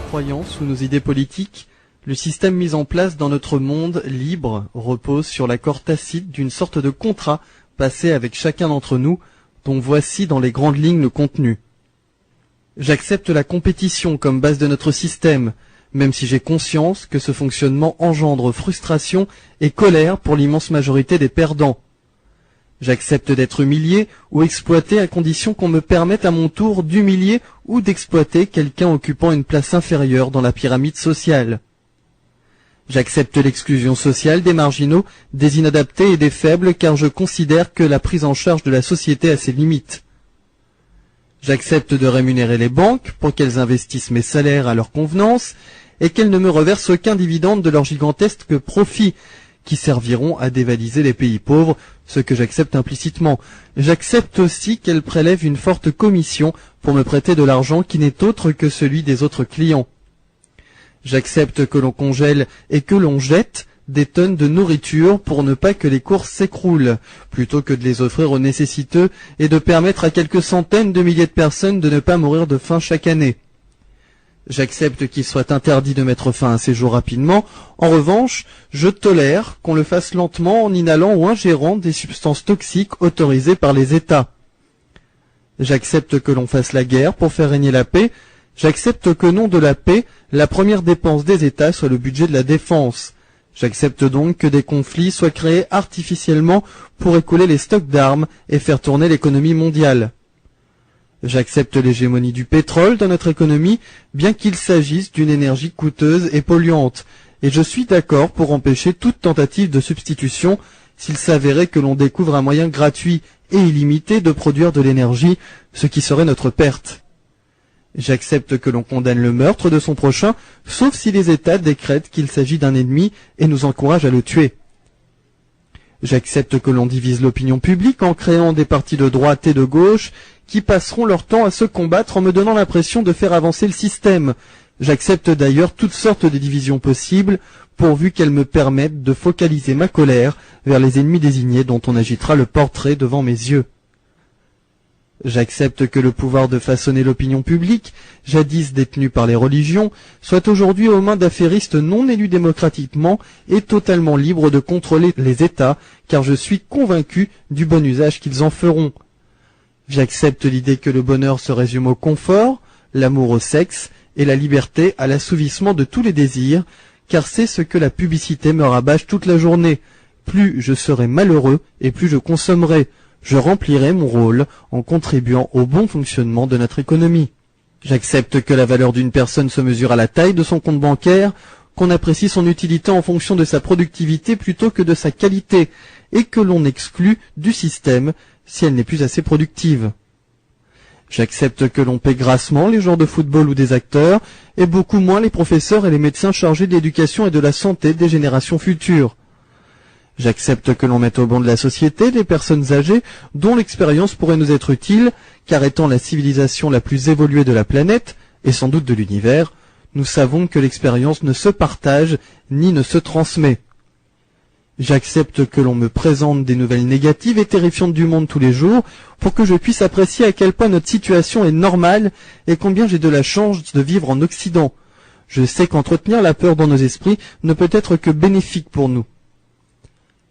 croyances ou nos idées politiques, le système mis en place dans notre monde libre repose sur l'accord tacite d'une sorte de contrat passé avec chacun d'entre nous, dont voici dans les grandes lignes le contenu. J'accepte la compétition comme base de notre système, même si j'ai conscience que ce fonctionnement engendre frustration et colère pour l'immense majorité des perdants. J'accepte d'être humilié ou exploité à condition qu'on me permette à mon tour d'humilier ou d'exploiter quelqu'un occupant une place inférieure dans la pyramide sociale. J'accepte l'exclusion sociale des marginaux, des inadaptés et des faibles car je considère que la prise en charge de la société a ses limites. J'accepte de rémunérer les banques pour qu'elles investissent mes salaires à leur convenance et qu'elles ne me reversent aucun dividende de leurs gigantesques profits qui serviront à dévaliser les pays pauvres, ce que j'accepte implicitement. J'accepte aussi qu'elles prélèvent une forte commission pour me prêter de l'argent qui n'est autre que celui des autres clients. J'accepte que l'on congèle et que l'on jette des tonnes de nourriture pour ne pas que les courses s'écroulent, plutôt que de les offrir aux nécessiteux et de permettre à quelques centaines de milliers de personnes de ne pas mourir de faim chaque année. J'accepte qu'il soit interdit de mettre fin à ces jours rapidement. En revanche, je tolère qu'on le fasse lentement en inhalant ou ingérant des substances toxiques autorisées par les États. J'accepte que l'on fasse la guerre pour faire régner la paix. J'accepte qu'au nom de la paix, la première dépense des États soit le budget de la défense. J'accepte donc que des conflits soient créés artificiellement pour écouler les stocks d'armes et faire tourner l'économie mondiale. J'accepte l'hégémonie du pétrole dans notre économie, bien qu'il s'agisse d'une énergie coûteuse et polluante, et je suis d'accord pour empêcher toute tentative de substitution s'il s'avérait que l'on découvre un moyen gratuit et illimité de produire de l'énergie, ce qui serait notre perte. J'accepte que l'on condamne le meurtre de son prochain, sauf si les États décrètent qu'il s'agit d'un ennemi et nous encouragent à le tuer. J'accepte que l'on divise l'opinion publique en créant des partis de droite et de gauche qui passeront leur temps à se combattre en me donnant l'impression de faire avancer le système. J'accepte d'ailleurs toutes sortes de divisions possibles, pourvu qu'elles me permettent de focaliser ma colère vers les ennemis désignés dont on agitera le portrait devant mes yeux. J'accepte que le pouvoir de façonner l'opinion publique, jadis détenu par les religions, soit aujourd'hui aux mains d'affairistes non élus démocratiquement et totalement libres de contrôler les États, car je suis convaincu du bon usage qu'ils en feront. J'accepte l'idée que le bonheur se résume au confort, l'amour au sexe et la liberté à l'assouvissement de tous les désirs, car c'est ce que la publicité me rabâche toute la journée. Plus je serai malheureux et plus je consommerai. Je remplirai mon rôle en contribuant au bon fonctionnement de notre économie. J'accepte que la valeur d'une personne se mesure à la taille de son compte bancaire, qu'on apprécie son utilité en fonction de sa productivité plutôt que de sa qualité, et que l'on exclut du système si elle n'est plus assez productive. J'accepte que l'on paie grassement les joueurs de football ou des acteurs, et beaucoup moins les professeurs et les médecins chargés de l'éducation et de la santé des générations futures. J'accepte que l'on mette au banc de la société les personnes âgées dont l'expérience pourrait nous être utile, car étant la civilisation la plus évoluée de la planète, et sans doute de l'univers, nous savons que l'expérience ne se partage ni ne se transmet. J'accepte que l'on me présente des nouvelles négatives et terrifiantes du monde tous les jours pour que je puisse apprécier à quel point notre situation est normale et combien j'ai de la chance de vivre en Occident. Je sais qu'entretenir la peur dans nos esprits ne peut être que bénéfique pour nous.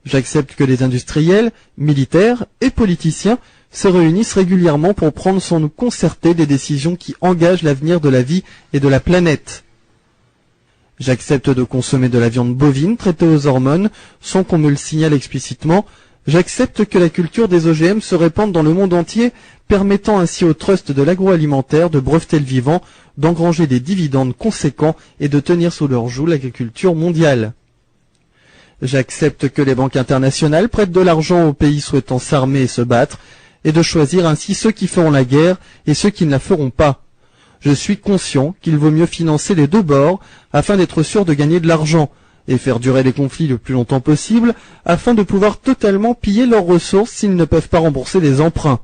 J'accepte que les industriels, militaires et politiciens se réunissent régulièrement pour prendre sans nous concerter des décisions qui engagent l'avenir de la vie et de la planète. J'accepte de consommer de la viande bovine traitée aux hormones sans qu'on me le signale explicitement. J'accepte que la culture des OGM se répande dans le monde entier, permettant ainsi au trust de l'agroalimentaire de breveter le vivant, d'engranger des dividendes conséquents et de tenir sous leur joug l'agriculture mondiale. J'accepte que les banques internationales prêtent de l'argent aux pays souhaitant s'armer et se battre, et de choisir ainsi ceux qui feront la guerre et ceux qui ne la feront pas. Je suis conscient qu'il vaut mieux financer les deux bords afin d'être sûr de gagner de l'argent et faire durer les conflits le plus longtemps possible afin de pouvoir totalement piller leurs ressources s'ils ne peuvent pas rembourser les emprunts.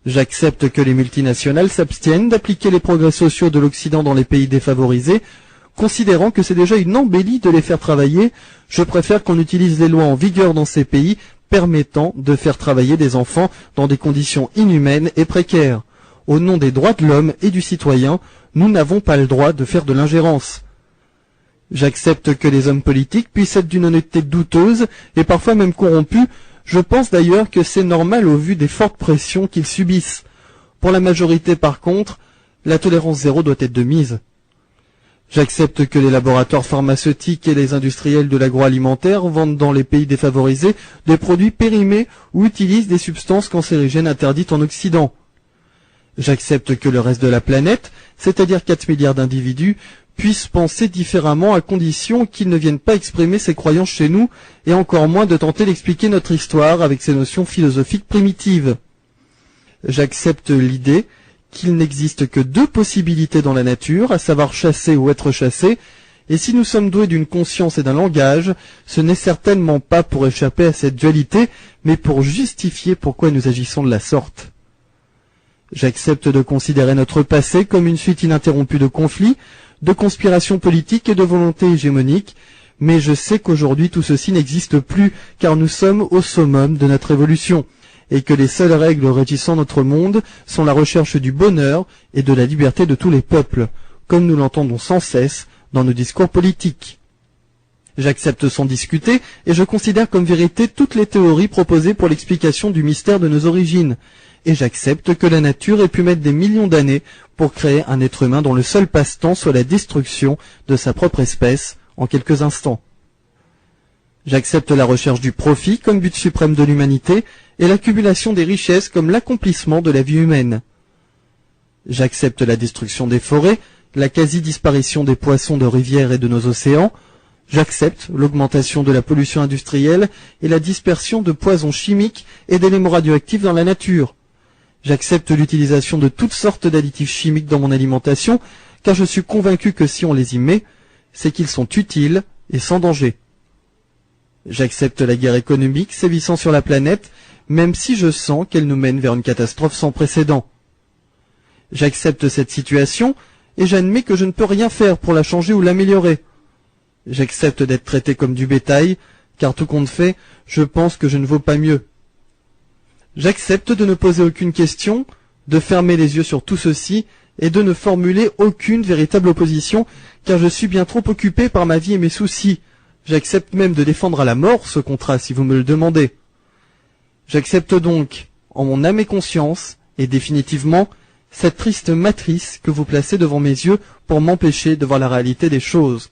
J'accepte que les multinationales s'abstiennent d'appliquer les progrès sociaux de l'Occident dans les pays défavorisés, considérant que c'est déjà une embellie de les faire travailler. Je préfère qu'on utilise les lois en vigueur dans ces pays permettant de faire travailler des enfants dans des conditions inhumaines et précaires. au nom des droits de l'homme et du citoyen, nous n'avons pas le droit de faire de l'ingérence. J'accepte que les hommes politiques puissent être d'une honnêteté douteuse et parfois même corrompus. Je pense d'ailleurs que c'est normal au vu des fortes pressions qu'ils subissent. Pour la majorité, par contre, la tolérance zéro doit être de mise. J'accepte que les laboratoires pharmaceutiques et les industriels de l'agroalimentaire vendent dans les pays défavorisés des produits périmés ou utilisent des substances cancérigènes interdites en Occident. J'accepte que le reste de la planète, c'est-à-dire 4 milliards d'individus, puissent penser différemment à condition qu'ils ne viennent pas exprimer ses croyances chez nous et encore moins de tenter d'expliquer notre histoire avec ses notions philosophiques primitives. J'accepte l'idée qu'il n'existe que 2 possibilités dans la nature, à savoir chasser ou être chassé, et si nous sommes doués d'une conscience et d'un langage, ce n'est certainement pas pour échapper à cette dualité, mais pour justifier pourquoi nous agissons de la sorte. J'accepte de considérer notre passé comme une suite ininterrompue de conflits, de conspirations politiques et de volontés hégémoniques, mais je sais qu'aujourd'hui tout ceci n'existe plus, car nous sommes au summum de notre évolution, et que les seules règles régissant notre monde sont la recherche du bonheur et de la liberté de tous les peuples, comme nous l'entendons sans cesse dans nos discours politiques. J'accepte sans discuter, et je considère comme vérité toutes les théories proposées pour l'explication du mystère de nos origines, et j'accepte que la nature ait pu mettre des millions d'années pour créer un être humain dont le seul passe-temps soit la destruction de sa propre espèce en quelques instants. J'accepte la recherche du profit comme but suprême de l'humanité et l'accumulation des richesses comme l'accomplissement de la vie humaine. J'accepte la destruction des forêts, la quasi-disparition des poissons de rivières et de nos océans. J'accepte l'augmentation de la pollution industrielle et la dispersion de poisons chimiques et d'éléments radioactifs dans la nature. J'accepte l'utilisation de toutes sortes d'additifs chimiques dans mon alimentation, car je suis convaincu que si on les y met, c'est qu'ils sont utiles et sans danger. J'accepte la guerre économique sévissant sur la planète, même si je sens qu'elle nous mène vers une catastrophe sans précédent. J'accepte cette situation et j'admets que je ne peux rien faire pour la changer ou l'améliorer. J'accepte d'être traité comme du bétail, car tout compte fait, je pense que je ne vaux pas mieux. J'accepte de ne poser aucune question, de fermer les yeux sur tout ceci et de ne formuler aucune véritable opposition, car je suis bien trop occupé par ma vie et mes soucis. J'accepte même de défendre à la mort ce contrat si vous me le demandez. J'accepte donc, en mon âme et conscience, et définitivement, cette triste matrice que vous placez devant mes yeux pour m'empêcher de voir la réalité des choses.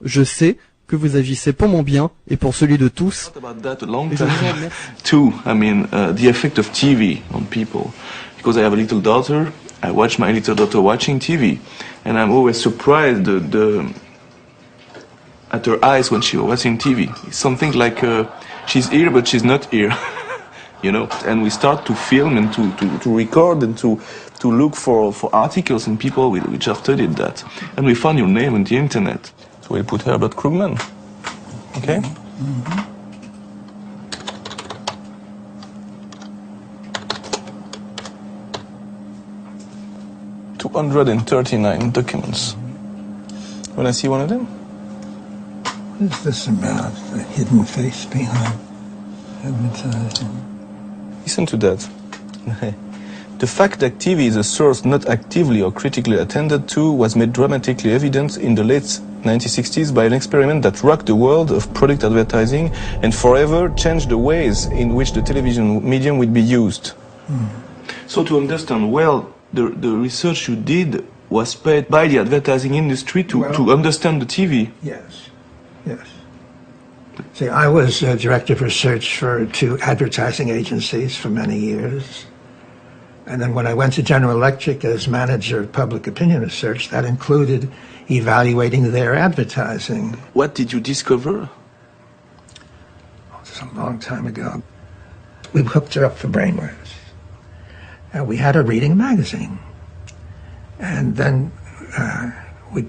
Je sais que vous agissez pour mon bien et pour celui de tous. Too, I mean, the effect of TV on people. Because I have a little daughter, I watch my little daughter watching TV, and I'm always surprised at her eyes when she's watching TV. It's something like she's here but she's not here, you know. And we start to film and to record and to look for articles and people which have studied that. And we found your name on the internet. So we'll put Herbert Krugman. Okay? Mm-hmm. $239 documents. Wanna see one of them? What is this about? The hidden face behind advertising. Listen to that. The fact that TV is a source not actively or critically attended to was made dramatically evident in the late 1960s by an experiment that rocked the world of product advertising and forever changed the ways in which the television medium would be used. So to understand well, the research you did was paid by the advertising industry to understand the TV. Yes, yes. See, I was director of research for 2 advertising agencies for many years. And then when I went to General Electric as manager of public opinion research, that included evaluating their advertising. What did you discover? Oh, this is a long time ago. We hooked her up for brainwaves. We had her reading a magazine. And then we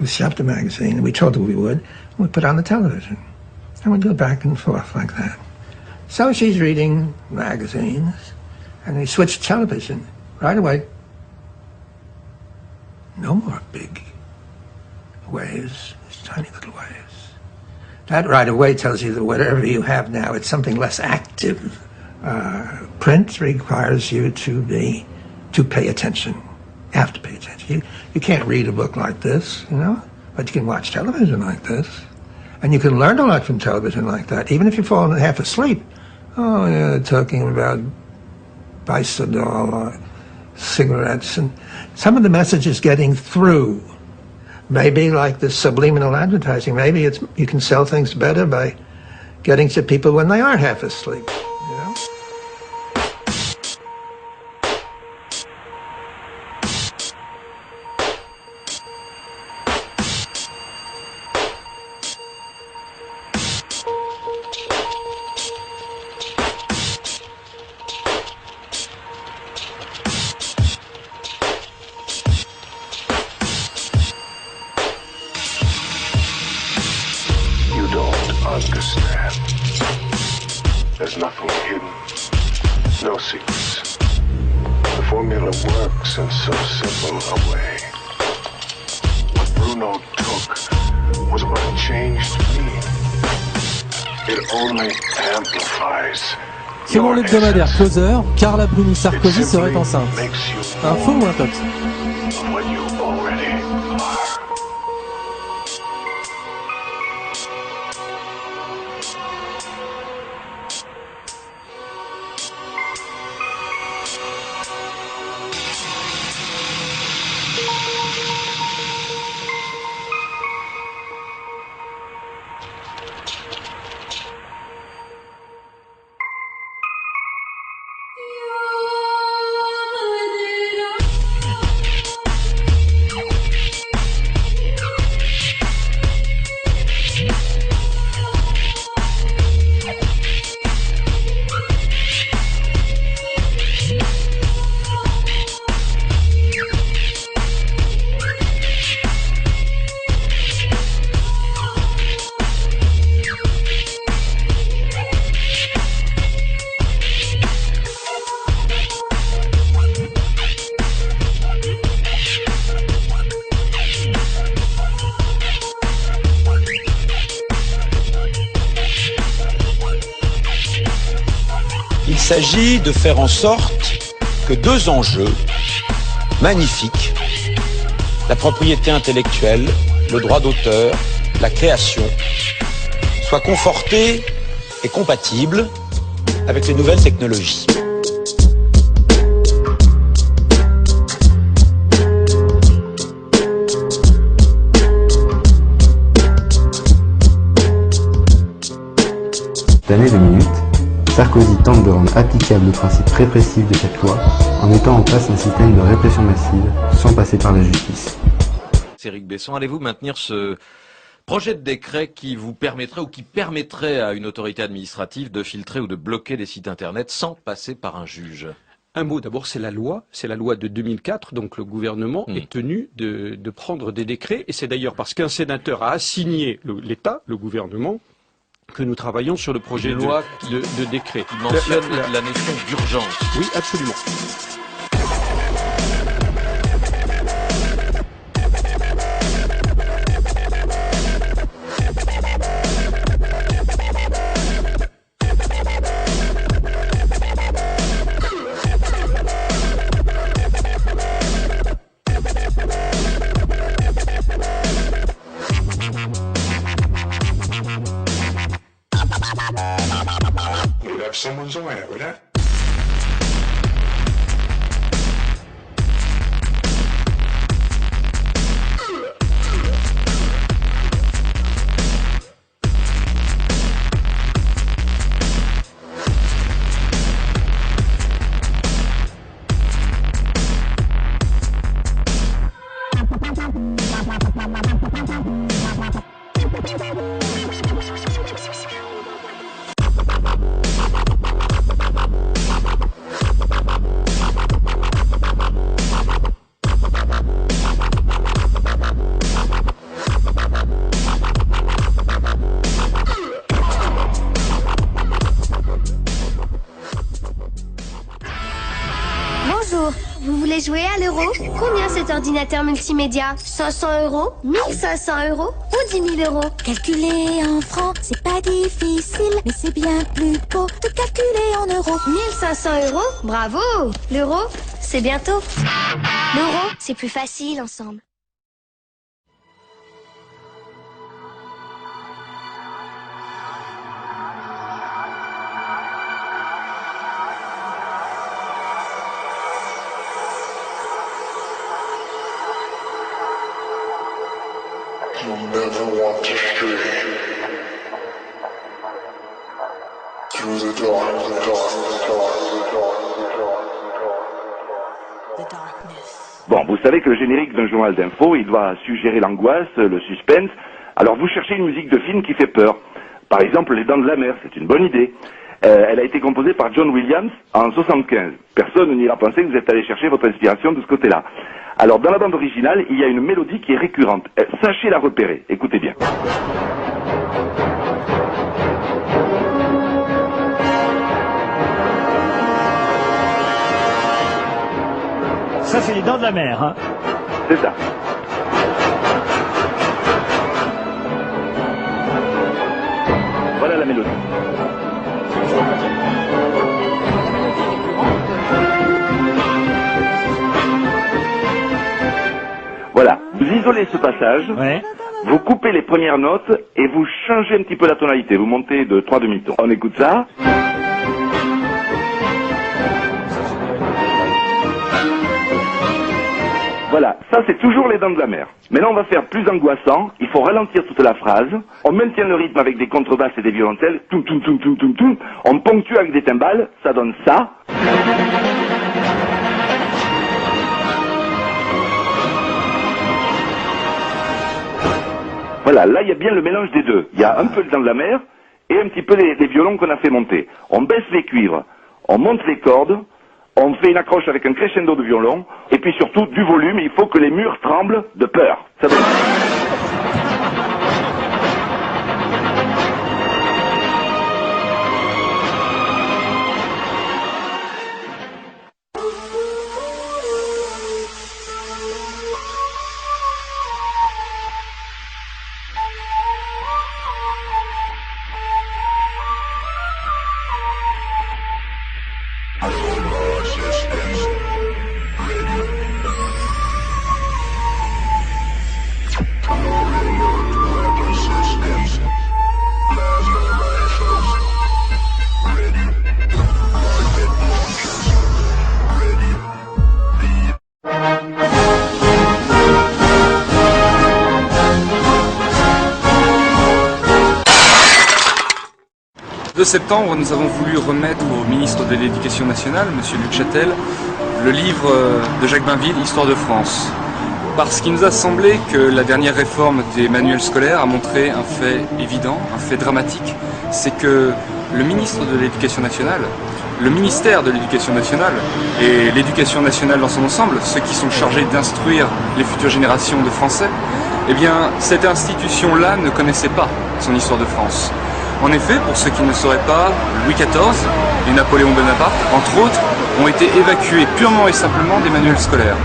shoved the magazine, and we told her we would, and we'd put it on the television. And we'd go back and forth like that. So she's reading magazines, and we switched television right away. No more big waves, these tiny little waves. That right away tells you that whatever you have now, it's something less active. Print requires you to to pay attention. You have to pay attention. You can't read a book like this, you know, but you can watch television like this. And you can learn a lot from television like that, even if you're falling half asleep. Oh, yeah, talking about Bisodol or cigarettes. And some of the message is getting through. Maybe like this subliminal advertising, maybe you can sell things better by getting to people when they are half asleep. You know? Understand. There's nothing hidden, no secrets. The formula works in so simple a way. What Bruno took was what it changed me. It only amplifies. Selon l'hebdomadaire Causeur, Carla Bruni Sarkozy serait enceinte. Un faux ou un tox? Il s'agit de faire en sorte que deux enjeux magnifiques, la propriété intellectuelle, le droit d'auteur, la création, soient confortés et compatibles avec les nouvelles technologies. D'année 2 minutes, Sarkozy tente de rendre applicable le principe répressif de cette loi en mettant en place un système de répression massive sans passer par la justice. Éric Besson, allez-vous maintenir ce projet de décret qui vous permettrait ou qui permettrait à une autorité administrative de filtrer ou de bloquer des sites internet sans passer par un juge? Un mot, d'abord, c'est la loi de 2004, donc le gouvernement est tenu de prendre des décrets, et c'est d'ailleurs parce qu'un sénateur a assigné l'État, le gouvernement, que nous travaillons sur le projet de loi de décret. Il mentionne la notion d'urgence. Oui, absolument. You'd have someone's eye out with that. Bonjour, vous voulez jouer à l'euro? Combien cet ordinateur multimédia? 500 €, 1500 € ou 10 000 €? Calculer en francs, c'est pas difficile, mais c'est bien plus beau de calculer en euros. 1500 €, bravo! L'euro, c'est bientôt. L'euro, c'est plus facile ensemble. You'll never want to stray through the dark, the dark, the dark, the dark, the darkness. Bon, vous savez que le générique d'un journal d'info, il doit suggérer l'angoisse, le suspense. Alors vous cherchez une musique de film qui fait peur. Par exemple, Les Dents de la Mer, c'est une bonne idée. Elle a été composée par John Williams en 75. Personne n'ira penser que vous êtes allé chercher votre inspiration de ce côté-là. Alors, dans la bande originale, il y a une mélodie qui est récurrente. Sachez la repérer. Écoutez bien. Ça, c'est Les Dents de la Mer, hein. C'est ça. Voilà la mélodie. Voilà, vous isolez ce passage, vous coupez les premières notes et vous changez un petit peu la tonalité, vous montez de 3 demi-tons. On écoute ça. Voilà, ça c'est toujours Les Dents de la Mer. Mais là on va faire plus angoissant, il faut ralentir toute la phrase, on maintient le rythme avec des contrebasses et des violoncelles, toum toum toum toum toum toum, on ponctue avec des timbales, ça donne ça. Voilà, là il y a bien le mélange des deux. Il y a un peu le Dents de la Mer et un petit peu les violons qu'on a fait monter. On baisse les cuivres, on monte les cordes, on fait une accroche avec un crescendo de violon, et puis surtout du volume, il faut que les murs tremblent de peur. Ça donne... Le 2 septembre, nous avons voulu remettre au ministre de l'Éducation nationale, M. Luc Châtel, le livre de Jacques Bainville, Histoire de France. Parce qu'il nous a semblé que la dernière réforme des manuels scolaires a montré un fait évident, un fait dramatique, c'est que le ministre de l'Éducation nationale, le ministère de l'Éducation nationale et l'Éducation nationale dans son ensemble, ceux qui sont chargés d'instruire les futures générations de Français, eh bien, cette institution-là ne connaissait pas son histoire de France. En effet, pour ceux qui ne sauraient pas, Louis XIV et Napoléon Bonaparte, entre autres, ont été évacués purement et simplement des manuels scolaires.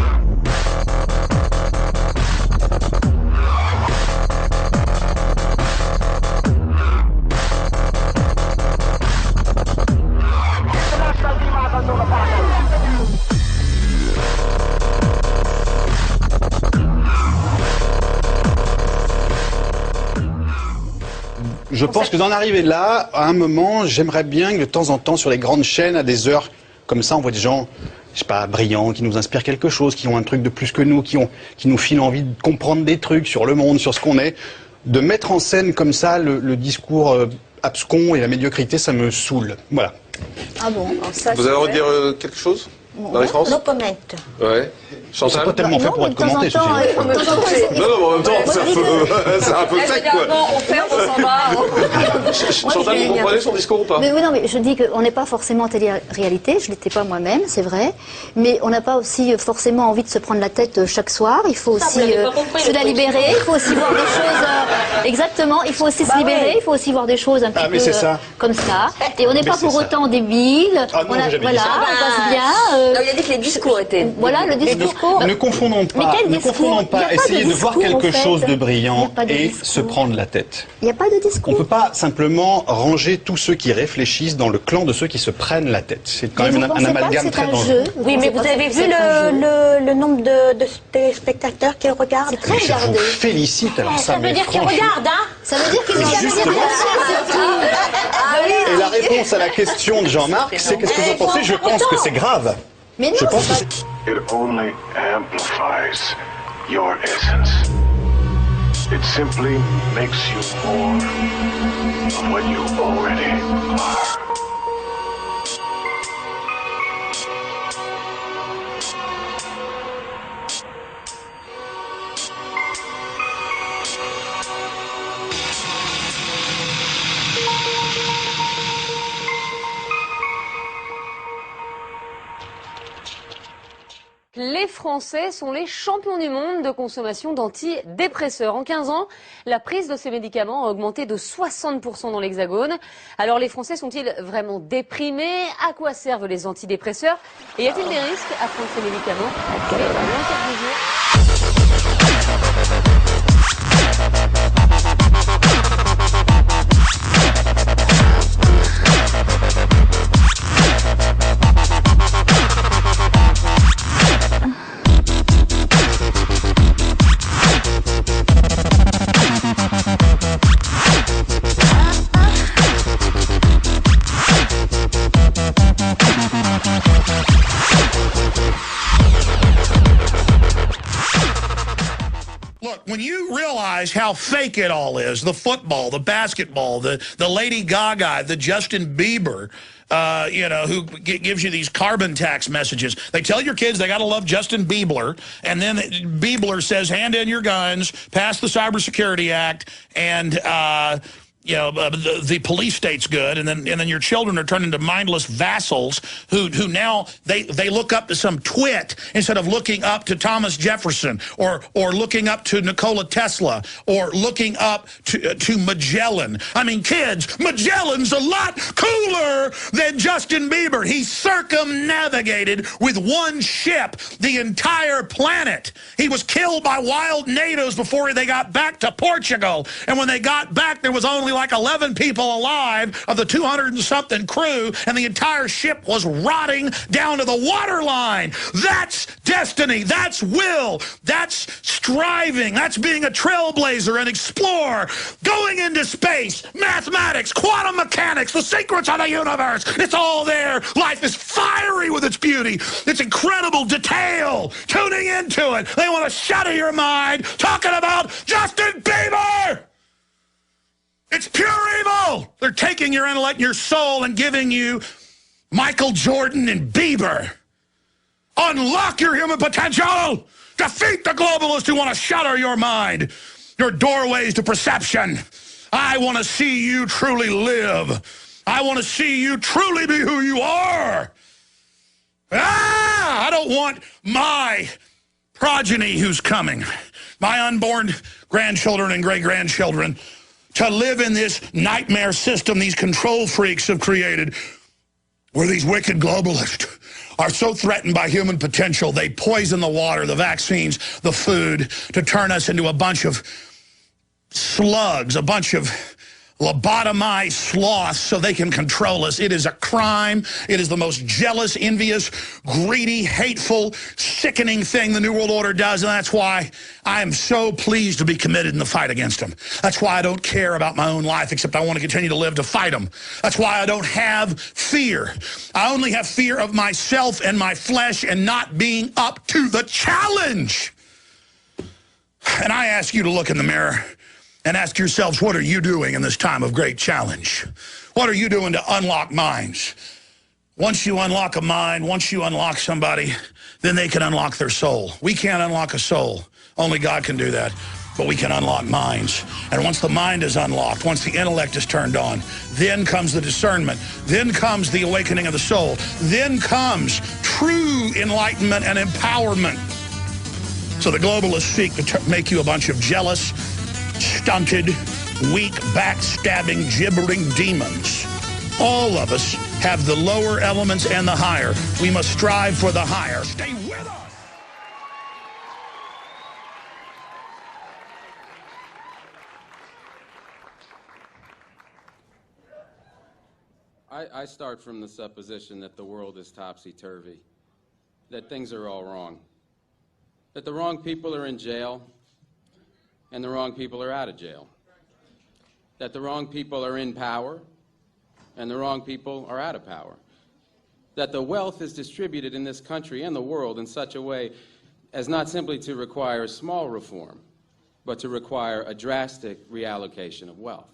Je pense que d'en arriver là, à un moment, j'aimerais bien que de temps en temps, sur les grandes chaînes, à des heures comme ça, on voit des gens, je sais pas, brillants, qui nous inspirent quelque chose, qui ont un truc de plus que nous, qui nous filent envie de comprendre des trucs sur le monde, sur ce qu'on est. De mettre en scène comme ça le discours abscon et la médiocrité, ça me saoule. Voilà. Ah bon, ça, vous allez redire quelque chose, Marie-France? No comment. Ouais. Chantal? C'est pas tellement fait pour être commenté, ceci. Non, non, mais en même temps, c'est un peu sec, quoi. On ferme, on s'en va. Chantal, vous comprenez son discours ou pas? Mais oui, non, mais je dis qu'on n'est pas forcément en télé-réalité, je ne l'étais pas moi-même, c'est vrai, mais on n'a pas aussi forcément envie de se prendre la tête chaque soir, il faut aussi se la libérer, il faut aussi voir des choses, exactement, il faut aussi se libérer, il faut aussi voir des choses un petit peu comme ça, et on n'est pas pour autant débiles, voilà, on passe bien, il a dit que les discours étaient... Voilà, le discours... Ne confondons pas essayer de voir quelque chose de brillant et se prendre la tête. Il n'y a pas de discours. On ne peut pas simplement ranger tous ceux qui réfléchissent dans le clan de ceux qui se prennent la tête. C'est quand même un amalgame très dangereux. Oui, mais vous avez vu le nombre de téléspectateurs qui le regardent? C'est très regardé. Je vous félicite. Alors ça veut dire qu'ils regardent, hein? Ça veut dire qu'ils regardent. Et la réponse à la question de Jean-Marc, c'est qu'est-ce que vous en pensez? Je pense que c'est grave. Mais non, je pense que It only amplifies your essence. It simply makes you more of what you already are. Les Français sont les champions du monde de consommation d'antidépresseurs. En 15 ans, la prise de ces médicaments a augmenté de 60% dans l'Hexagone. Alors les Français sont-ils vraiment déprimés? À quoi servent les antidépresseurs? Et y a-t-il des risques à prendre ces médicaments? L'enquête du jour. When you realize how fake it all is, the football, the basketball, the Lady Gaga, the Justin Bieber, who gives you these carbon tax messages. They tell your kids they got to love Justin Bieber, and then Bieber says, hand in your guns, pass the Cybersecurity Act, and the police state's good, and then your children are turned into mindless vassals who now they look up to some twit instead of looking up to Thomas Jefferson or looking up to Nikola Tesla or looking up to Magellan. I mean, kids, Magellan's a lot cooler than Justin Bieber. He circumnavigated with one ship the entire planet. He was killed by wild natives before they got back to Portugal, and when they got back, there was only like 11 people alive of the 200 and something crew, and the entire ship was rotting down to the waterline. That's destiny. That's will. That's striving. That's being a trailblazer and explorer. Going into space, mathematics, quantum mechanics, the secrets of the universe. It's all there. Life is fiery with its beauty. It's incredible detail. Tuning into it. They want to shatter your mind talking about Justin Bieber. It's pure evil. They're taking your intellect and your soul and giving you Michael Jordan and Bieber. Unlock your human potential. Defeat the globalists who want to shatter your mind, your doorways to perception. I want to see you truly live. I want to see you truly be who you are. I don't want my progeny who's coming, my unborn grandchildren and great-grandchildren, to live in this nightmare system these control freaks have created, where these wicked globalists are so threatened by human potential, they poison the water, the vaccines, the food, to turn us into a bunch of slugs, a bunch of lobotomized sloths so they can control us. It is a crime. It is the most jealous, envious, greedy, hateful, sickening thing the New World Order does, and that's why I am so pleased to be committed in the fight against them. That's why I don't care about my own life, except I want to continue to live to fight them. That's why I don't have fear. I only have fear of myself and my flesh and not being up to the challenge. And I ask you to look in the mirror and ask yourselves, what are you doing in this time of great challenge? What are you doing to unlock minds? Once you unlock a mind, once you unlock somebody, then they can unlock their soul. We can't unlock a soul. Only God can do that. But we can unlock minds. And once the mind is unlocked, once the intellect is turned on, then comes the discernment. Then comes the awakening of the soul. Then comes true enlightenment and empowerment. So the globalists seek to make you a bunch of jealous, stunted, weak, backstabbing, gibbering demons. All of us have the lower elements and the higher. We must strive for the higher. Stay with us! I start from the supposition that the world is topsy-turvy, that things are all wrong, that the wrong people are in jail and the wrong people are out of jail, that the wrong people are in power and the wrong people are out of power, that the wealth is distributed in this country and the world in such a way as not simply to require small reform, but to require a drastic reallocation of wealth.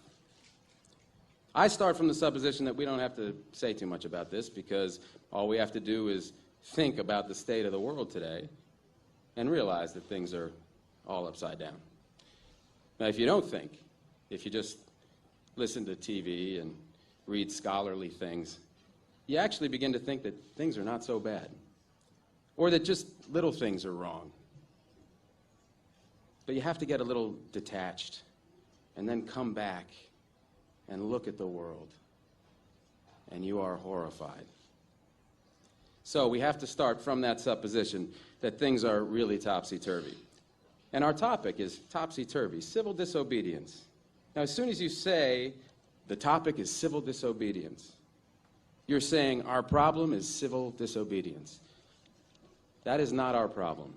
I start from the supposition that we don't have to say too much about this because all we have to do is think about the state of the world today and realize that things are all upside down. Now, if you don't think, if you just listen to TV and read scholarly things, you actually begin to think that things are not so bad, or that just little things are wrong. But you have to get a little detached and then come back and look at the world, and you are horrified. So we have to start from that supposition that things are really topsy-turvy. And our topic is topsy-turvy, civil disobedience. Now, as soon as you say the topic is civil disobedience, you're saying our problem is civil disobedience. That is not our problem.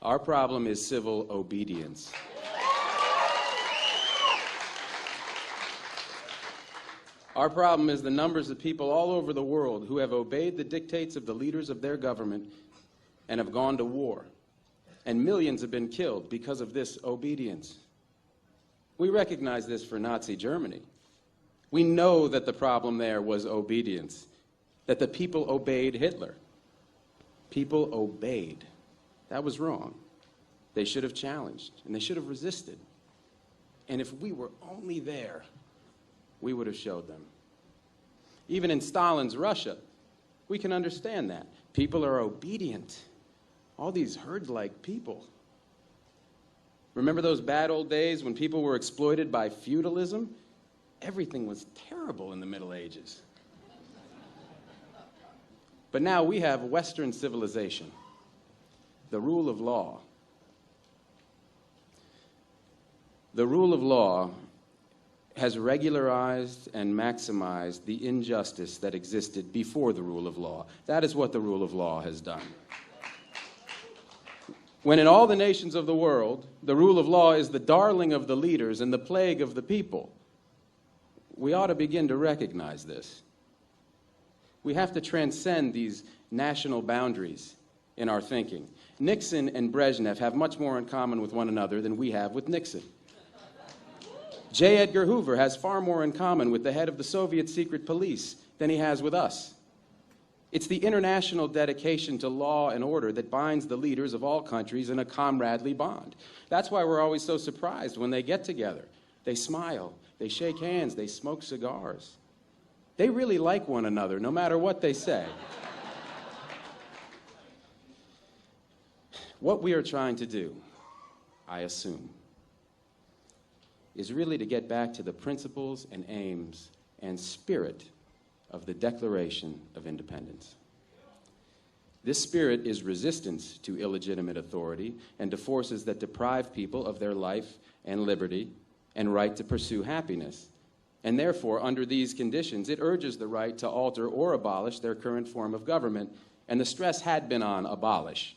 Our problem is civil obedience. Our problem is the numbers of people all over the world who have obeyed the dictates of the leaders of their government and have gone to war. And millions have been killed because of this obedience. We recognize this for Nazi Germany. We know that the problem there was obedience, that the people obeyed Hitler. People obeyed. That was wrong. They should have challenged, and they should have resisted. And if we were only there, we would have showed them. Even in Stalin's Russia, we can understand that. People are obedient. All these herd-like people. Remember those bad old days when people were exploited by feudalism? Everything was terrible in the Middle Ages. But now we have Western civilization, the rule of law. The rule of law has regularized and maximized the injustice that existed before the rule of law. That is what the rule of law has done. When in all the nations of the world, the rule of law is the darling of the leaders and the plague of the people, we ought to begin to recognize this. We have to transcend these national boundaries in our thinking. Nixon and Brezhnev have much more in common with one another than we have with Nixon. J. Edgar Hoover has far more in common with the head of the Soviet secret police than he has with us. It's the international dedication to law and order that binds the leaders of all countries in a comradely bond. That's why we're always so surprised when they get together. They smile, they shake hands, they smoke cigars. They really like one another, no matter what they say. What we are trying to do, I assume, is really to get back to the principles and aims and spirit of the Declaration of Independence. This spirit is resistance to illegitimate authority and to forces that deprive people of their life and liberty and right to pursue happiness. And therefore, under these conditions, it urges the right to alter or abolish their current form of government, and the stress had been on abolish.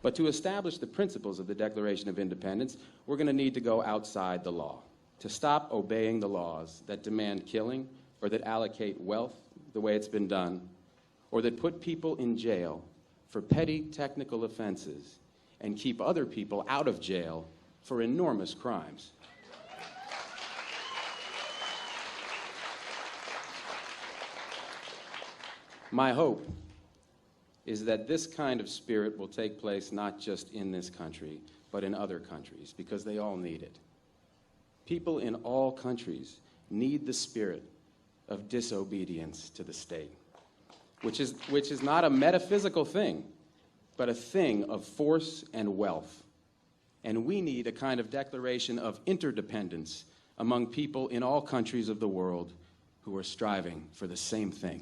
But to establish the principles of the Declaration of Independence, we're going to need to go outside the law, to stop obeying the laws that demand killing or that allocate wealth the way it's been done, or that put people in jail for petty technical offenses and keep other people out of jail for enormous crimes. My hope is that this kind of spirit will take place not just in this country, but in other countries, because they all need it. People in all countries need the spirit of disobedience to the state, which is not a metaphysical thing, but a thing of force and wealth. And we need a kind of declaration of interdependence among people in all countries of the world who are striving for the same thing.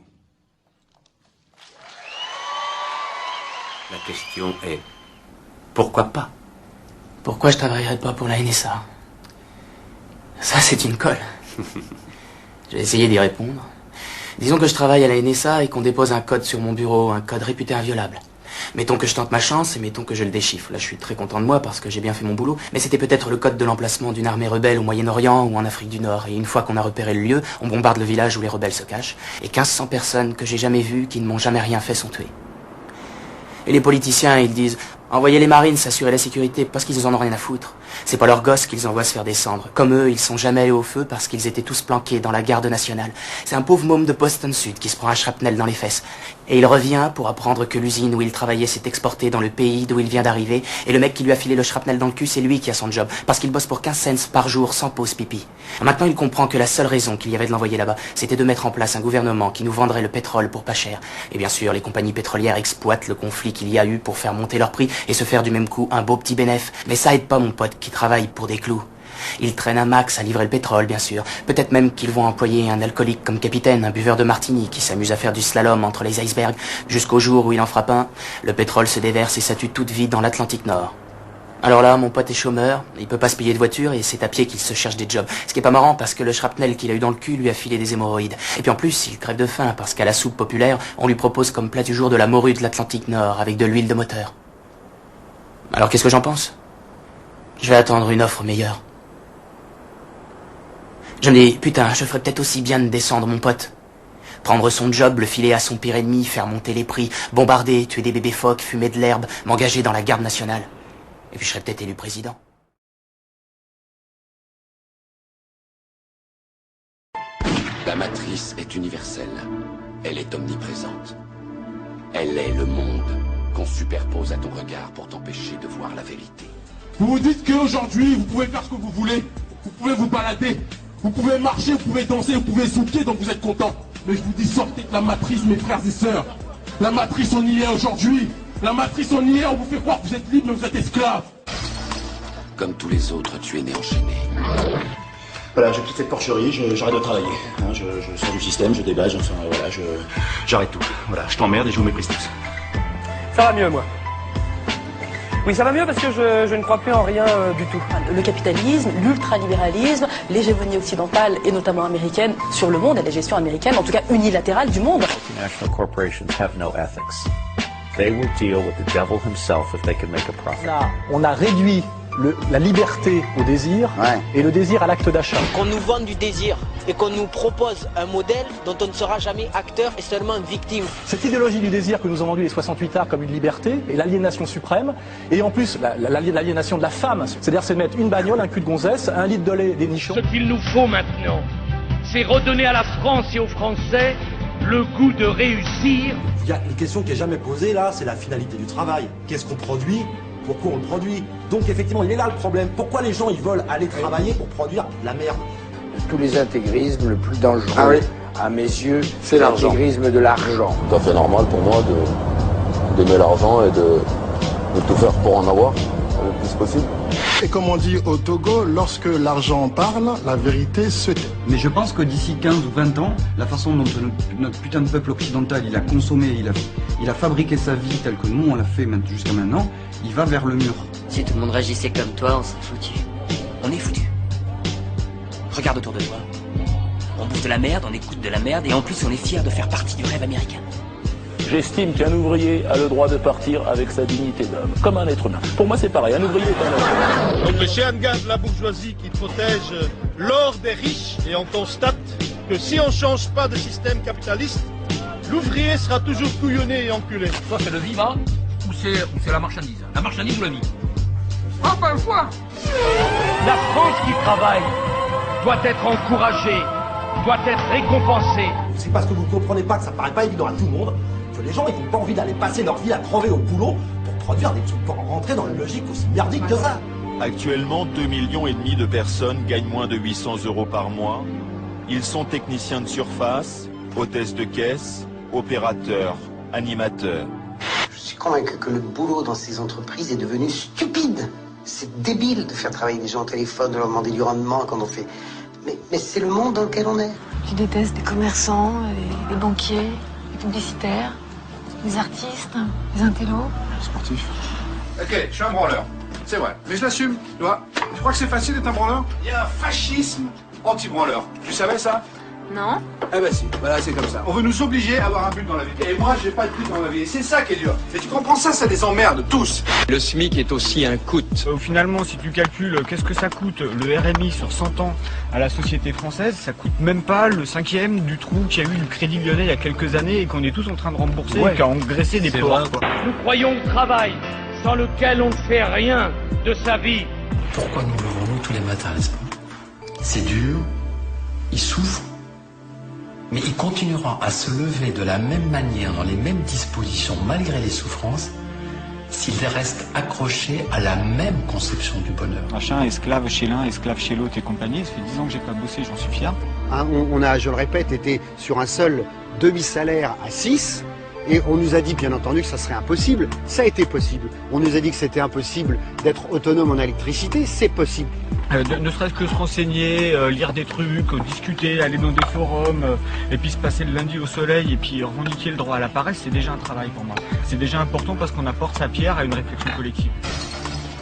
La question est, pourquoi pas? Pourquoi je travaillerais pas pour la NSA? Ça, c'est une colle. J'ai essayé d'y répondre. Disons que je travaille à la NSA et qu'on dépose un code sur mon bureau, un code réputé inviolable. Mettons que je tente ma chance et mettons que je le déchiffre. Là, je suis très content de moi parce que j'ai bien fait mon boulot. Mais c'était peut-être le code de l'emplacement d'une armée rebelle au Moyen-Orient ou en Afrique du Nord. Et une fois qu'on a repéré le lieu, on bombarde le village où les rebelles se cachent. Et 1500 personnes que j'ai jamais vues, qui ne m'ont jamais rien fait, sont tuées. Et les politiciens, ils disent, envoyez les marines s'assurer la sécurité parce qu'ils en ont rien à foutre. C'est pas leurs gosses qu'ils envoient se faire descendre. Comme eux, ils sont jamais allés au feu parce qu'ils étaient tous planqués dans la garde nationale. C'est un pauvre môme de Boston Sud qui se prend un shrapnel dans les fesses. Et il revient pour apprendre que l'usine où il travaillait s'est exportée dans le pays d'où il vient d'arriver. Et le mec qui lui a filé le shrapnel dans le cul, c'est lui qui a son job. Parce qu'il bosse pour 15 cents par jour sans pause pipi. Maintenant, il comprend que la seule raison qu'il y avait de l'envoyer là-bas, c'était de mettre en place un gouvernement qui nous vendrait le pétrole pour pas cher. Et bien sûr, les compagnies pétrolières exploitent le conflit qu'il y a eu pour faire monter leur prix et se faire du même coup un beau petit bénéf. Mais ça aide pas mon pote qui travaille pour des clous. Ils traînent un max à livrer le pétrole, bien sûr. Peut-être même qu'ils vont employer un alcoolique comme capitaine, un buveur de martini qui s'amuse à faire du slalom entre les icebergs, jusqu'au jour où il en frappe un, le pétrole se déverse et ça tue toute vie dans l'Atlantique Nord. Alors là, mon pote est chômeur, il peut pas se payer de voiture et c'est à pied qu'il se cherche des jobs. Ce qui est pas marrant parce que le shrapnel qu'il a eu dans le cul lui a filé des hémorroïdes. Et puis en plus, il crève de faim parce qu'à la soupe populaire, on lui propose comme plat du jour de la morue de l'Atlantique Nord avec de l'huile de moteur. Alors qu'est-ce que j'en pense? Je vais attendre une offre meilleure. Je me dis, putain, je ferais peut-être aussi bien de descendre mon pote. Prendre son job, le filer à son pire ennemi, faire monter les prix, bombarder, tuer des bébés phoques, fumer de l'herbe, m'engager dans la garde nationale. Et puis je serais peut-être élu président. La matrice est universelle. Elle est omniprésente. Elle est le monde qu'on superpose à ton regard pour t'empêcher de voir la vérité. Vous vous dites qu'aujourd'hui, vous pouvez faire ce que vous voulez. Vous pouvez vous balader. Vous pouvez marcher, vous pouvez danser, vous pouvez souquer, donc vous êtes content. Mais je vous dis, sortez de la matrice, mes frères et sœurs. La matrice, on y est aujourd'hui. La matrice, on y est, on vous fait croire que vous êtes libre, mais vous êtes esclave. Comme tous les autres, tu es né enchaîné. Voilà, j'ai quitté cette porcherie, j'arrête de travailler. Hein, je sors du système, je dégage, enfin voilà, j'arrête tout. Voilà, je t'emmerde et je vous méprise tous. Ça va mieux, moi. Oui, ça va mieux parce que je ne crois plus en rien du tout. Le capitalisme, l'ultralibéralisme, l'hégémonie occidentale et notamment américaine sur le monde et la gestion américaine, en tout cas unilatérale du monde. Multinational corporations have no ethics. They will deal with the devil himself if they can make a profit. On a réduit la liberté au désir et le désir à l'acte d'achat. Qu'on nous vende du désir et qu'on nous propose un modèle dont on ne sera jamais acteur et seulement victime. Cette idéologie du désir que nous ont vendu les 68 arts comme une liberté et l'aliénation suprême, et en plus l'aliénation de la femme, c'est-à-dire c'est mettre une bagnole, un cul de gonzesse, un litre de lait, des nichons. Ce qu'il nous faut maintenant, c'est redonner à la France et aux Français le goût de réussir. Il y a une question qui n'est jamais posée là, c'est la finalité du travail. Qu'est-ce qu'on produit? Pourquoi on le produit? Donc effectivement, il est là le problème. Pourquoi les gens ils veulent aller travailler pour produire de la merde? Tous les intégrismes, le plus dangereux, à mes yeux, c'est l'intégrisme de l'argent. C'est tout à fait normal pour moi d'aimer l'argent et de tout faire pour en avoir le plus possible. Et comme on dit au Togo, lorsque l'argent parle, la vérité se tait. Mais je pense que d'ici 15 ou 20 ans, la façon dont notre putain de peuple occidental, il a consommé, il a fabriqué sa vie telle que nous on l'a fait jusqu'à maintenant, il va vers le mur. Si tout le monde réagissait comme toi, on serait foutu. On est foutu. Regarde autour de toi. On bouffe de la merde, on écoute de la merde, et en plus on est fiers de faire partie du rêve américain. J'estime qu'un ouvrier a le droit de partir avec sa dignité d'homme, comme un être humain. Pour moi, c'est pareil, un ouvrier est un être humain. Donc le Chiangan de la bourgeoisie qui protège l'or des riches, et on constate que si on ne change pas de système capitaliste, l'ouvrier sera toujours couillonné et enculé. Soit c'est le vivant, ou c'est la marchandise. La marchandise ou la vie. Ah ben voilà. La France qui travaille doit être encouragée, doit être récompensée. C'est parce que vous ne comprenez pas que ça paraît pas évident à tout le monde, que les gens ils n'ont pas envie d'aller passer leur vie à crever au boulot pour produire des trucs, pour rentrer dans une logique aussi merdique que ça. Actuellement, 2,5 millions de personnes gagnent moins de 800 € par mois. Ils sont techniciens de surface, hôtesses de caisse, opérateurs, animateurs. Je suis convaincu que le boulot dans ces entreprises est devenu stupide. C'est débile de faire travailler des gens au téléphone, de leur demander du rendement quand on fait Mais c'est le monde dans lequel on est. Tu détestes les commerçants, les banquiers, les publicitaires, les artistes, les intellos. Sportif. Ok, je suis un branleur. C'est vrai. Mais je l'assume, tu vois. Tu crois que c'est facile d'être un branleur? Il y a un fascisme anti-branleur. Tu savais ça? Non. Eh ben si, voilà, c'est comme ça. On veut nous obliger à avoir un but dans la vie. Et moi, j'ai pas de but dans la vie. Et c'est ça qui est dur. Et tu comprends ça les emmerde, tous. Le SMIC est aussi un coût. Finalement, si tu calcules qu'est-ce que ça coûte le RMI sur 100 ans à la société française, ça coûte même pas le 5e du trou qu'il y a eu du Crédit Lyonnais il y a quelques années et qu'on est tous en train de rembourser et qui a engraissé des pauvres. Nous croyons au travail, sans lequel on ne fait rien de sa vie. Pourquoi nous levons-nous tous les matins, n'est-ce pas? C'est dur, ils souffrent, mais ils continueront à se lever de la même manière, dans les mêmes dispositions, malgré les souffrances, s'ils restent accrochés à la même conception du bonheur. Machin, esclave chez l'un, esclave chez l'autre et compagnie, ça fait 10 ans que j'ai pas bossé, j'en suis fier. Hein, on a, je le répète, été sur un seul demi-salaire à 6, et on nous a dit bien entendu que ça serait impossible. Ça a été possible. On nous a dit que c'était impossible d'être autonome en électricité, c'est possible. Ne serait-ce que se renseigner, lire des trucs, discuter, aller dans des forums, et puis se passer le lundi au soleil, et puis revendiquer le droit à la paresse, c'est déjà un travail pour moi. C'est déjà important parce qu'on apporte sa pierre à une réflexion collective.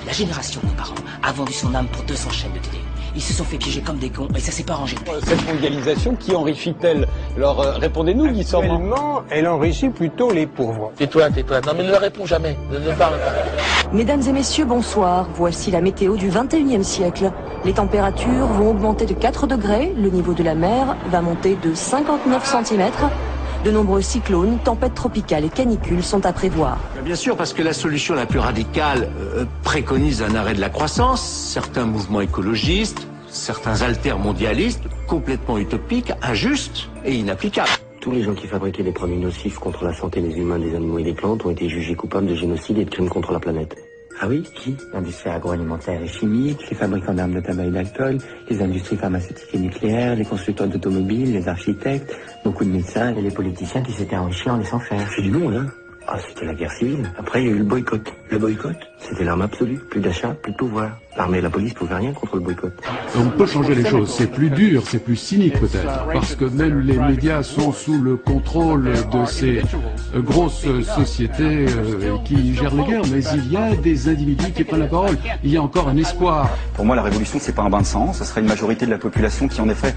La génération de nos parents a vendu son âme pour 200 chaînes de télé. Ils se sont fait piéger comme des cons et ça s'est pas arrangé. Cette mondialisation, qui enrichit-elle? Alors répondez-nous, Guy Sormand. Actuellement, elle enrichit plutôt les pauvres. Tais-toi. Non mais ne leur réponds jamais, ne parle pas. Mesdames et messieurs, bonsoir. Voici la météo du 21e siècle. Les températures vont augmenter de 4 degrés, le niveau de la mer va monter de 59 cm. De nombreux cyclones, tempêtes tropicales et canicules sont à prévoir. Bien sûr, parce que la solution la plus radicale préconise un arrêt de la croissance, certains mouvements écologistes, certains altermondialistes, complètement utopiques, injustes et inapplicables. Tous les gens qui fabriquaient des produits nocifs contre la santé des humains, des animaux et des plantes ont été jugés coupables de génocide et de crimes contre la planète. Ah oui? Qui? L'industrie agroalimentaire et chimique, les fabricants d'armes de tabac et d'alcool, les industries pharmaceutiques et nucléaires, les constructeurs d'automobiles, les architectes, beaucoup de médecins et les politiciens qui s'étaient enrichis en laissant faire. C'est du monde, hein? Ah, c'était la guerre civile. Après, il y a eu le boycott. Le boycott, c'était l'arme absolue. Plus d'achat, plus de pouvoir. L'armée et la police pouvaient rien contre le boycott. On peut changer les choses. C'est plus dur, c'est plus cynique peut-être. Parce que même les médias sont sous le contrôle de ces grosses sociétés qui gèrent les guerres. Mais il y a des individus qui prennent la parole. Il y a encore un espoir. Pour moi, la révolution, c'est pas un bain de sang. Ce serait une majorité de la population qui, en effet,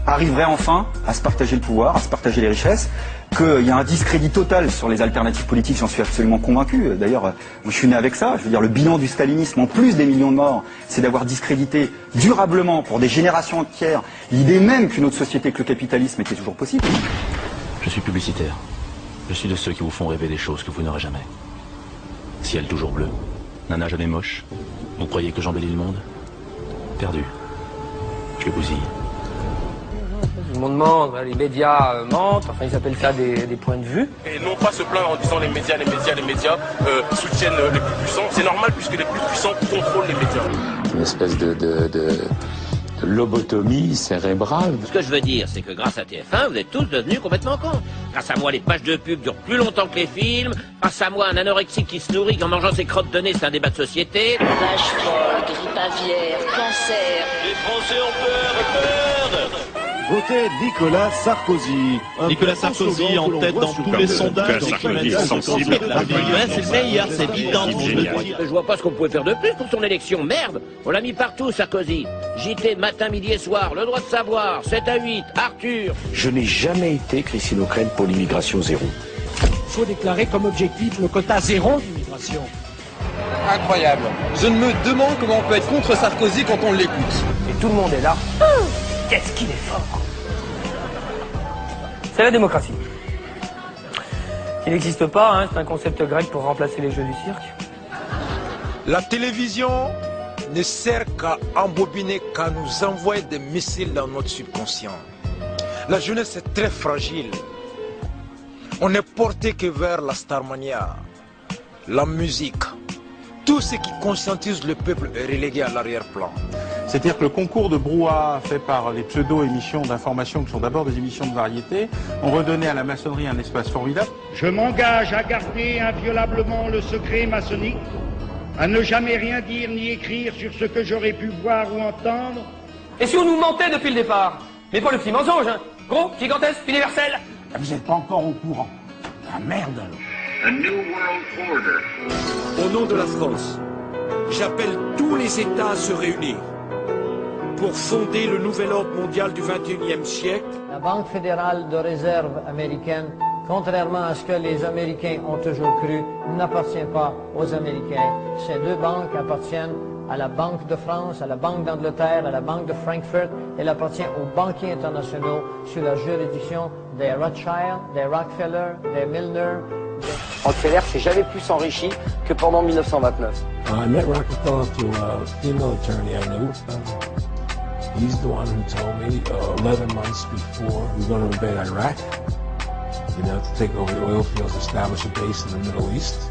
arriverait enfin à se partager le pouvoir, à se partager les richesses, qu'il y a un discrédit total sur les alternatives politiques, j'en suis absolument convaincu. D'ailleurs, je suis né avec ça. Je veux dire, le bilan du stalinisme, en plus des millions de morts, c'est d'avoir discrédité durablement pour des générations entières l'idée même qu'une autre société que le capitalisme était toujours possible. Je suis publicitaire. Je suis de ceux qui vous font rêver des choses que vous n'aurez jamais. Ciel toujours bleu, nana jamais moche. Vous croyez que j'embellis le monde? Perdu. Je le bousille. Tout le monde ment, les médias mentent, enfin ils appellent ça des points de vue. Et non pas se plaindre en disant les médias soutiennent les plus puissants. C'est normal puisque les plus puissants contrôlent les médias. Une espèce de lobotomie cérébrale. Ce que je veux dire, c'est que grâce à TF1, vous êtes tous devenus complètement cons. Grâce à moi, les pages de pub durent plus longtemps que les films. Grâce à moi, un anorexique qui se nourrit en mangeant ses crottes de nez, c'est un débat de société. Vache folle, grippe aviaire, cancer. Les Français ont peur. Votez Nicolas Sarkozy. Nicolas Sarkozy en tête dans tous les sondages. C'est le meilleur, c'est évident. Je vois pas ce qu'on pouvait faire de plus pour son élection. Merde, on l'a mis partout, Sarkozy. JT, matin, midi et soir, le droit de savoir, 7 à 8, Arthur. Je n'ai jamais été christinocrète pour l'immigration zéro. Il faut déclarer comme objectif le quota zéro d'immigration. Incroyable. Je me demande comment on peut être contre Sarkozy quand on l'écoute. Et tout le monde est là. Qu'est-ce qu'il est fort! C'est la démocratie. Il n'existe pas, hein, c'est un concept grec pour remplacer les jeux du cirque. La télévision ne sert qu'à embobiner, qu'à nous envoyer des missiles dans notre subconscient. La jeunesse est très fragile. On n'est porté que vers la starmania, la musique. Tout ce qui conscientise le peuple est relégué à l'arrière-plan. C'est-à-dire que le concours de brouhaha fait par les pseudo-émissions d'information, qui sont d'abord des émissions de variété, ont redonné à la maçonnerie un espace formidable. Je m'engage à garder inviolablement le secret maçonnique, à ne jamais rien dire ni écrire sur ce que j'aurais pu voir ou entendre, Et si on nous mentait depuis le départ? Mais pas le petit mensonge, hein. Gros, gigantesque, universel. Vous n'êtes pas encore au courant. Ah merde alors. A New World Order. Au nom de la France, j'appelle tous les États à se réunir pour fonder le nouvel ordre mondial du XXIe siècle. La Banque fédérale de réserve américaine, contrairement à ce que les Américains ont toujours cru, n'appartient pas aux Américains. Ces deux banques appartiennent à la Banque de France, à la Banque d'Angleterre, à la Banque de Francfort. Elle appartient aux banquiers internationaux sous la juridiction des Rothschild, des Rockefeller, des Milner. Rockefeller s'est jamais plus enrichi que pendant 1929. I met Rockefeller through a female attorney I knew. He's the one who told me 11 months before we were going to invade Iraq, to take over the oil fields, establish a base in the Middle East,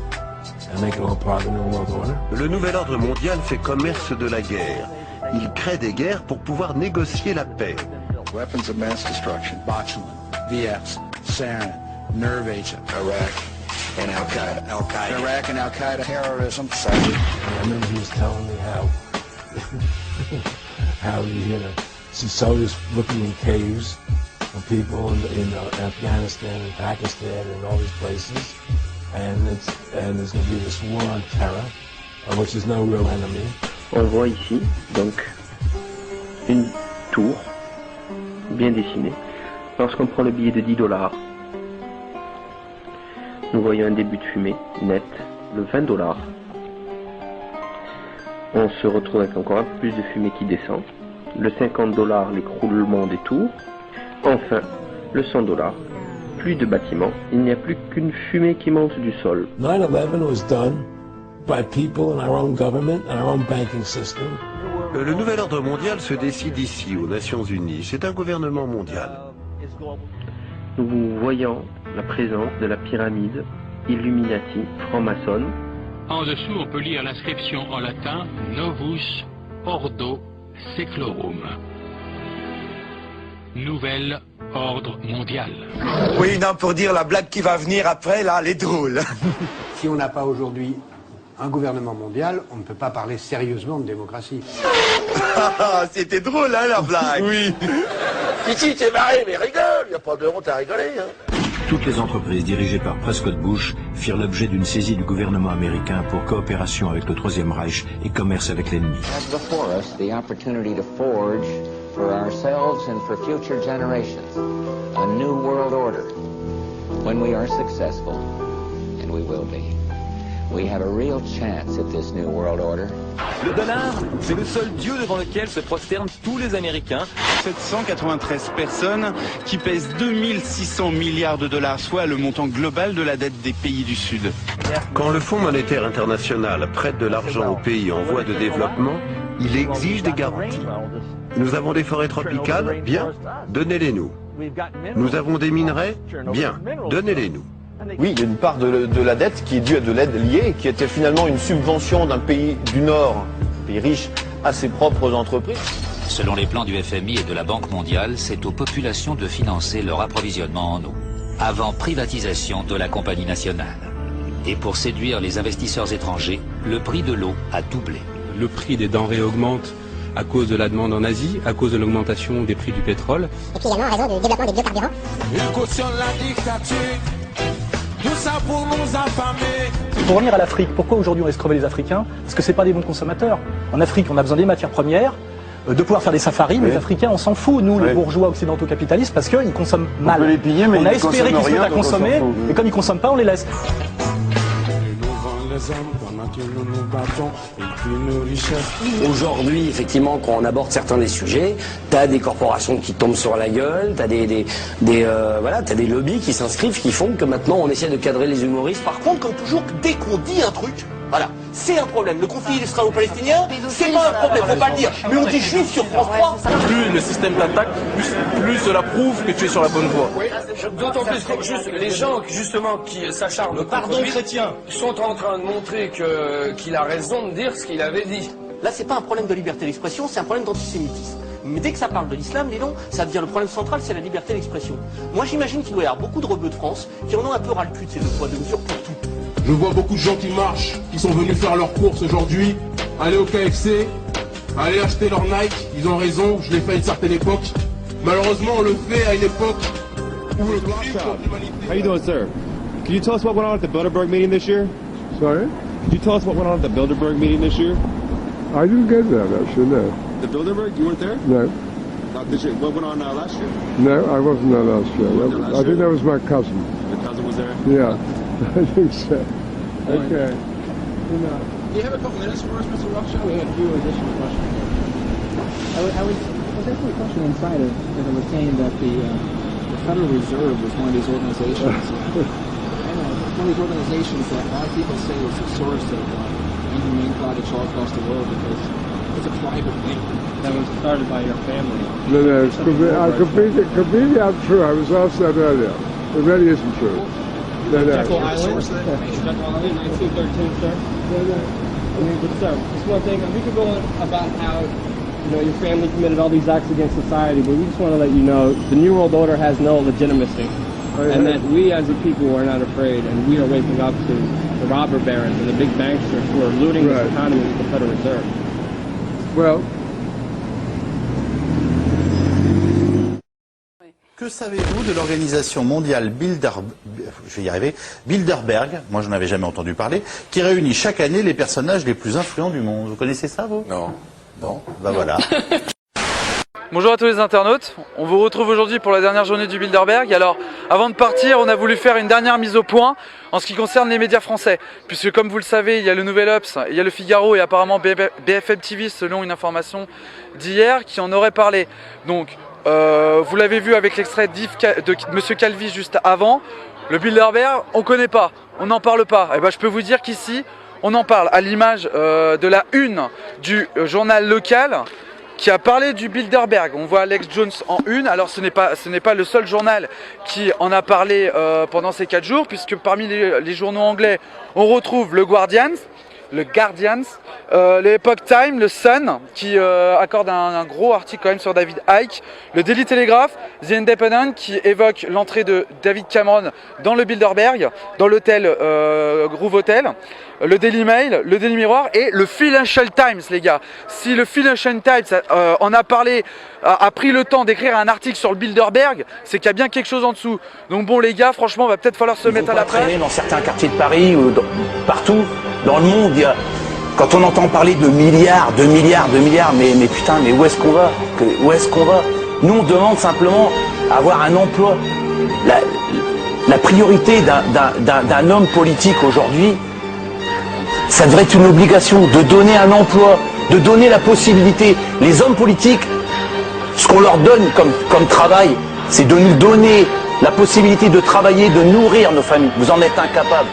and make it all part of the New World Order. Le nouvel ordre mondial fait commerce de la guerre. Il crée des guerres pour pouvoir négocier la paix. Weapons of mass destruction, botulinum, VX, sarin, nerve agent, Iraq and Al-Qaeda. Al-Qaeda. Iraq and Al-Qaeda terrorism. I remember he was telling me how he had see soldiers looking in caves of people in Afghanistan and Pakistan and all these places, and there's going to be this war on terror, which is no real enemy. On voit ici donc une tour bien dessinée. Lorsqu'on prend le billet de $10, nous voyons un début de fumée net, le $20. On se retrouve avec encore un peu plus de fumée qui descend. Le $50, l'écroulement des tours. Enfin, le $100, plus de bâtiments. Il n'y a plus qu'une fumée qui monte du sol. 9/11 was done by people in our own government and our own banking system. Le nouvel ordre mondial se décide ici, aux Nations Unies. C'est un gouvernement mondial. Nous voyons la présence de la pyramide Illuminati franc-maçonne. En dessous, on peut lire l'inscription en latin Novus Ordo Seclorum. Nouvel ordre mondial. Oui, non, pour dire la blague qui va venir après, là, elle est drôle. Si on n'a pas aujourd'hui un gouvernement mondial, on ne peut pas parler sérieusement de démocratie. C'était drôle, hein, la blague. Oui. Si, t'es marré, mais rigole, y a pas de honte à rigoler, hein. Toutes les entreprises dirigées par Prescott Bush firent l'objet d'une saisie du gouvernement américain pour coopération avec le Troisième Reich et commerce avec l'ennemi. Before us, the opportunity to forge for ourselves and for future generations a new world order. When we are successful, and we will be, we have a real chance at this new world order. Le dollar, c'est le seul dieu devant lequel se prosternent tous les Américains. 793 personnes qui pèsent 2600 milliards de dollars, soit le montant global de la dette des pays du Sud. Quand le Fonds monétaire international prête de l'argent aux pays en voie de développement, il exige des garanties. Nous avons des forêts tropicales, bien, donnez-les-nous. Nous avons des minerais, bien, donnez-les-nous. Oui, il y a une part de la dette qui est due à de l'aide liée, qui était finalement une subvention d'un pays du Nord, un pays riche, à ses propres entreprises. Selon les plans du FMI et de la Banque mondiale, c'est aux populations de financer leur approvisionnement en eau, avant privatisation de la compagnie nationale. Et pour séduire les investisseurs étrangers, le prix de l'eau a doublé. Le prix des denrées augmente à cause de la demande en Asie, à cause de l'augmentation des prix du pétrole. Et puis également en raison du développement des biocarburants. Il cautionne la dictature. Tout ça pour nous affamer. Pour revenir à l'Afrique, pourquoi aujourd'hui on laisse crever les Africains? Parce que c'est pas des bons consommateurs. En Afrique, on a besoin des matières premières, de pouvoir faire des safaris, mais les Africains, on s'en fout, nous, les bourgeois occidentaux capitalistes, parce qu'ils consomment mal. On peut les piller, mais on a ils espéré qu'ils se mettent à consommer, on et comme ils consomment pas, on les laisse. Aujourd'hui, effectivement, quand on aborde certains des sujets, t'as des corporations qui tombent sur la gueule, t'as t'as des lobbies qui s'inscrivent, qui font que maintenant on essaie de cadrer les humoristes. Par contre, comme toujours, dès qu'on dit un truc, voilà, c'est un problème. Le conflit israélo-palestinien, c'est pas un problème, faut pas le dire. Mais on dit juif sur France 3. Plus le système t'attaque, plus cela prouve que tu es sur la bonne voie. Oui, d'autant plus que juste les gens justement qui s'acharnent contre lui sont en train de montrer qu'il a raison de dire ce qu'il avait dit. Là, c'est pas un problème de liberté d'expression, c'est un problème d'antisémitisme. Mais dès que ça parle de l'islam, les noms, ça devient le problème central, c'est la liberté d'expression. Moi, j'imagine qu'il doit y avoir beaucoup de rebeux de France qui en ont un peu ras le cul de ces deux poids deux mesures pour tout. Je vois beaucoup de gens qui marchent, qui sont venus faire leurs courses aujourd'hui, aller au KFC, à aller acheter leur Nike. Ils ont raison, je l'ai fait à une certaine époque. Malheureusement, on le fait à une époque où le crime contre l'humanité... How you doing, sir? Can you tell us what went on at the Bilderberg meeting this year? Sorry? Could you tell us what went on at the Bilderberg meeting this year? I didn't get that, actually, no. The Bilderberg? You weren't there? No. Not this year. What went on last year? No, I wasn't there last year. I think that was my cousin. Your cousin was there? Yeah, I think so. Okay. Do you have a couple minutes for us, Mr. Rothschild? We had a few additional questions. I was asking a question inside of that was saying that the Federal Reserve was one of these organizations. It's one of these organizations that a lot of people say is the source of inhumane projects all across the world because it's a private bank that was started by your family. No, it's completely untrue. I was asked that earlier. It really isn't true. No. Jekyll Island? Jekyll Island, 1913, sir? But sir, just one thing, we could go on about how your family committed all these acts against society, but we just want to let you know the New World Order has no legitimacy. And that we as a people are not afraid, and we are waking up to the robber barons and the big banksters who are looting this economy with the Federal Reserve. Well, que savez-vous de l'organisation mondiale Bilderberg, moi je n'en avais jamais entendu parler, qui réunit chaque année les personnages les plus influents du monde? Vous connaissez ça, vous? Non. Bon, ben voilà. Bonjour à tous les internautes, on vous retrouve aujourd'hui pour la dernière journée du Bilderberg. Alors avant de partir, on a voulu faire une dernière mise au point en ce qui concerne les médias français, puisque comme vous le savez, il y a le Nouvel Obs, il y a le Figaro et apparemment BFM TV selon une information d'hier qui en aurait parlé. Donc vous l'avez vu avec l'extrait de Monsieur Calvi juste avant, le Bilderberg on connaît pas, on n'en parle pas. Et ben je peux vous dire qu'ici on en parle à l'image de la une du journal local qui a parlé du Bilderberg. On voit Alex Jones en une. Alors ce n'est pas le seul journal qui en a parlé pendant ces 4 jours, puisque parmi les journaux anglais, on retrouve le Guardian, le Epoch Times, le Sun, qui accorde un gros article quand même sur David Icke, le Daily Telegraph, The Independent, qui évoque l'entrée de David Cameron dans le Bilderberg, dans l'hôtel Groove Hotel, le Daily Mail, le Daily Mirror et le Financial Times, les gars. Si le Financial Times en a parlé, a pris le temps d'écrire un article sur le Bilderberg, c'est qu'il y a bien quelque chose en dessous. Donc bon les gars, franchement, va peut-être falloir se mettre à la page. Dans certains quartiers de Paris ou partout dans le monde, quand on entend parler de milliards, mais putain, mais où est-ce qu'on va? Où est-ce qu'on va? Nous on demande simplement avoir un emploi. La priorité d'un homme politique aujourd'hui, ça devrait être une obligation de donner un emploi, de donner la possibilité. Les hommes politiques, ce qu'on leur donne comme travail, c'est de nous donner la possibilité de travailler, de nourrir nos familles. Vous en êtes incapables.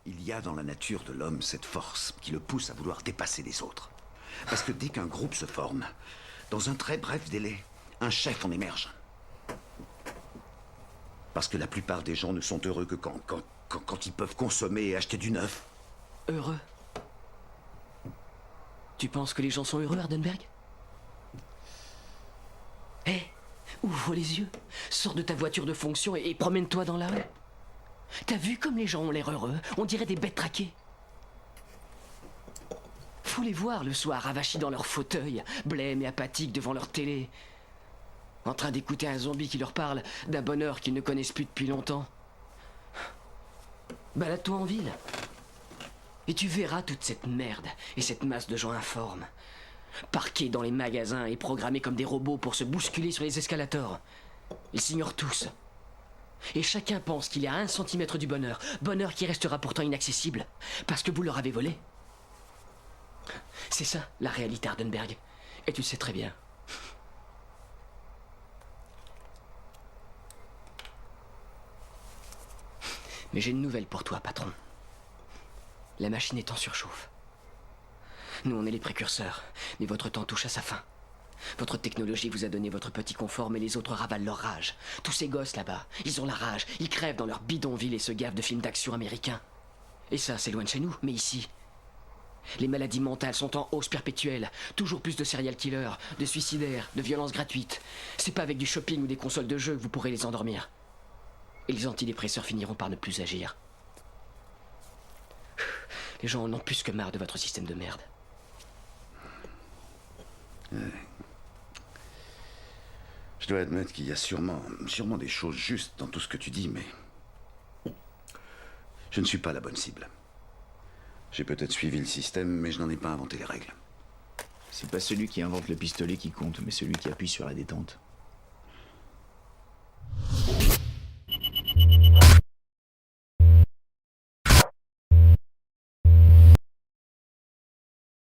Il y a dans la nature de l'homme cette force qui le pousse à vouloir dépasser les autres. Parce que dès qu'un groupe se forme, dans un très bref délai, un chef en émerge. Parce que la plupart des gens ne sont heureux que quand ils peuvent consommer et acheter du neuf. Heureux? Tu penses que les gens sont heureux, Hardenberg? Hé, ouvre les yeux, sors de ta voiture de fonction et promène-toi dans la rue. T'as vu comme les gens ont l'air heureux? On dirait des bêtes traquées. Faut les voir le soir, ravachis dans leur fauteuil, blêmes et apathiques devant leur télé, en train d'écouter un zombie qui leur parle d'un bonheur qu'ils ne connaissent plus depuis longtemps. Balade-toi en ville. Et tu verras toute cette merde et cette masse de gens informes, parqués dans les magasins et programmés comme des robots pour se bousculer sur les escalators. Ils s'ignorent tous. Et chacun pense qu'il est à 1 centimètre du bonheur, bonheur qui restera pourtant inaccessible, parce que vous leur avez volé. C'est ça, la réalité, Hardenberg. Et tu le sais très bien. Mais j'ai une nouvelle pour toi, patron. La machine est en surchauffe. Nous, on est les précurseurs, mais votre temps touche à sa fin. Votre technologie vous a donné votre petit confort, mais les autres ravalent leur rage. Tous ces gosses là-bas, ils ont la rage, ils crèvent dans leur bidonville et se gavent de films d'action américains. Et ça, c'est loin de chez nous, mais ici... Les maladies mentales sont en hausse perpétuelle. Toujours plus de serial killers, de suicidaires, de violences gratuites. C'est pas avec du shopping ou des consoles de jeux que vous pourrez les endormir. Et les antidépresseurs finiront par ne plus agir. Les gens en ont plus que marre de votre système de merde. Je dois admettre qu'il y a sûrement des choses justes dans tout ce que tu dis, mais... je ne suis pas la bonne cible. J'ai peut-être suivi le système, mais je n'en ai pas inventé les règles. C'est pas celui qui invente le pistolet qui compte, mais celui qui appuie sur la détente.